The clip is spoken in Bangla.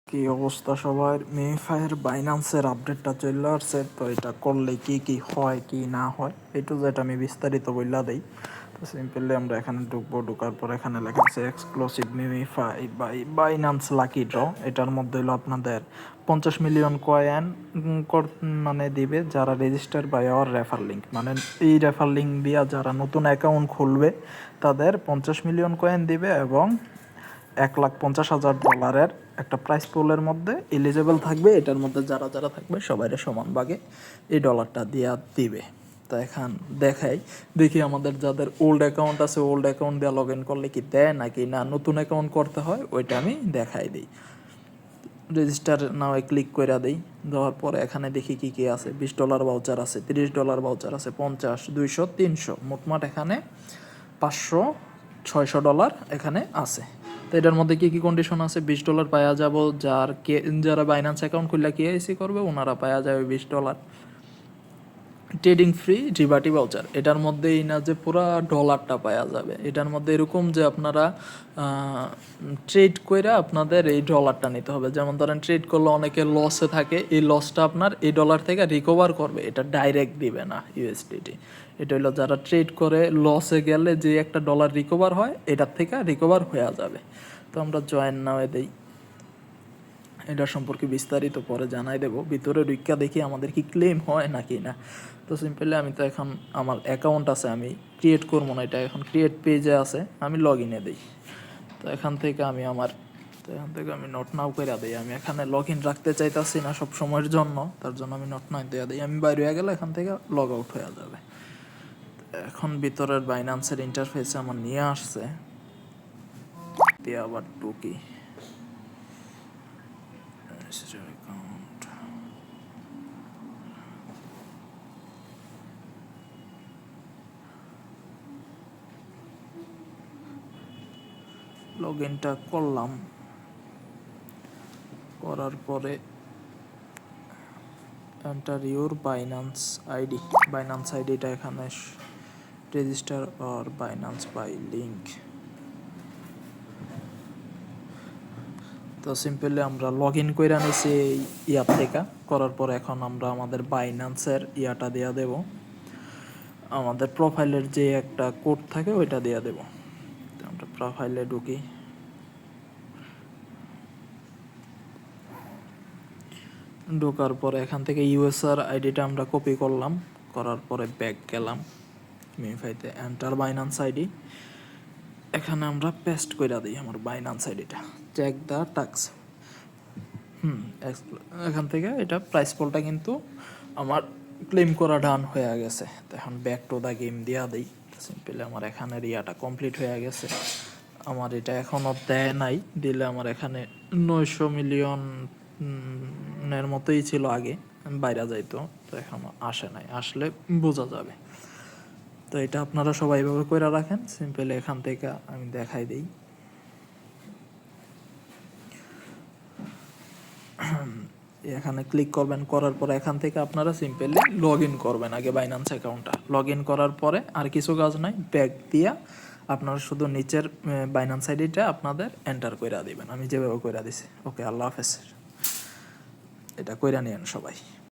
কি অবস্থা সবার? মিমিফাইয়ের বাইন্যান্সের আপডেটটা চলে আসছে। তো এটা করলে কি কি হয় কি না হয় এইটু যেটা আমি বিস্তারিত বললা দেই। তো সিম্পলি আমরা এখানে ঢুকবো, ঢুকার পর এখানে লেখা আছে exclusive MemeFi by Binance lucky draw. এটার মধ্যে হলো আপনাদের 50 মিলিয়ন কয়েন মানে দিবে যারা register by our refer link, মানে এই রেফার লিঙ্ক দিয়া যারা নতুন অ্যাকাউন্ট খুলবে তাদের 50 মিলিয়ন কয়েন দিবে এবং $1,50,000 একটা প্রাইস পুলের মধ্যে এলিজেবল থাকবে। এটার মধ্যে যারা যারা থাকবে সবাই সমান ভাগে এই ডলারটা দিয়ে দিবে। তো এখন দেখি আমাদের যাদের ওল্ড অ্যাকাউন্ট আছে ওল্ড অ্যাকাউন্ট দিয়ে লগ ইন করলে কি দেয় নাকি না নতুন অ্যাকাউন্ট করতে হয়, ওইটা আমি দেখাই দিই। রেজিস্টার নাও ক্লিক করে দিই। দেওয়ার পরে এখানে দেখি কি কি আছে। $20 ভাউচার আছে, $30 ভাউচার আছে, 50, 200, 300, মোটমাট এখানে $500-600 এখানে আছে। তো এটার মধ্যে কী কী কন্ডিশন আছে? $20 পাওয়া যাব যারা বাইন্যান্স অ্যাকাউন্ট খুললে কেআইসি করবে ওনারা পাওয়া যাবে $20। ট্রেডিং ফ্রি রিবাটি ভাউচার, এটার মধ্যেই না যে পুরা ডলারটা পাওয়া যাবে। এটার মধ্যে এরকম যে আপনারা ট্রেড করে আপনাদের এই ডলারটা নিতে হবে। যেমন ধরেন ট্রেড করলে অনেকে লসে থাকে, এই লসটা আপনার এই ডলার থেকে রিকভার করবে, এটা ডাইরেক্ট দিবে না ইউএসডিটি। এটা হলো যারা ট্রেড করে লসে গেলে যে একটা ডলার রিকভার হয় এটার থেকে রিকভার হয়ে যাবে। তো আমরা জয়েন নাও দেই। এটা সম্পর্কে বিস্তারিত পরে জানাই দেবো। ভিতরে ঢুকা দেখি আমাদের কি ক্লেম হয় নাকি না। তো সিম্পলি আমি তো এখন আমার অ্যাকাউন্ট আছে, আমি ক্রিয়েট করবো না, এটা এখন ক্রিয়েট পেজে আছে, আমি লগ ইনে দিই। তো এখান থেকে আমি নট নাও করে দিই। আমি এখানে লগ ইন রাখতে চাইতেছি না সব সময়ের জন্য, তার জন্য আমি নট নাও দিয়ে দিই। আমি বাইরে হয়ে গেলে এখান থেকে লগ আউট হয়ে যাবে। এখন ভিতরের বাইন্যান্সের ইন্টারফেসে আমার নিয়ে আসছে, দিয়ে আবার টুকি অ্যাকাউন্ট লগ ইনটা করলাম। করার পরে এন্টার ইউর বাইন্যান্স আইডিটা এখানে register or Binance by link. তো সিম্পলি আমরা লগ ইন করে নিছি এই ইয়ার থেকে। করার পর এখন আমরা আমাদের বাইন্যান্সের ইয়াটা দেওয়া দেব, আমাদের প্রোফাইলের যে একটা কোড থাকে ওইটা দেওয়া দেব। তো আমরা প্রোফাইলে ঢুকি, ঢোকার পরে এখান থেকে ইউএসআর আইডিটা আমরা কপি করলাম। করার পরে ব্যাক গেলাম মিমিফাইতে, এন্টার বাইন্যান্স আইডি, এখানে আমরা পেস্ট করে দিই আমার বাইন্যান্স আইডিটা, চেক দ্য টাস্ক। এখান থেকে এটা প্রাইস পোলটা কিন্তু আমার ক্লেম করা ডান হয়ে গেছে। তো এখন ব্যাক টু দ্য গেম দিয়া দিই। সিম্পলি আমার এখানে ইয়াটা কমপ্লিট হয়ে গেছে। আমার এটা এখনও দেয় নাই, দিলে আমার এখানে 900 মিলিয়ন এর মতোই ছিল আগে, বাইরে যাইতো। তো এখনও আসে নাই, আসলে বোঝা যাবে। তো এটা আপনারা সবাই এভাবে করে রাখেন। সিম্পলি এখান থেকে আমি দেখাই দিই। এখানে ক্লিক করবেন, করার পরে এখান থেকে আপনারা সিম্পলি লগ ইন করবেন আগে বাইন্যান্স অ্যাকাউন্টটা। লগ ইন করার পরে আর কিছু কাজ নাই, ব্যাক দিয়া আপনারা শুধু নিচের বাইন্যান্স আইডিটা আপনাদের এন্টার করে দিবেন, আমি যেভাবে করে দিছি। ওকে, আল্লাহ হাফেজ। এটা কইরা নিয়েন সবাই।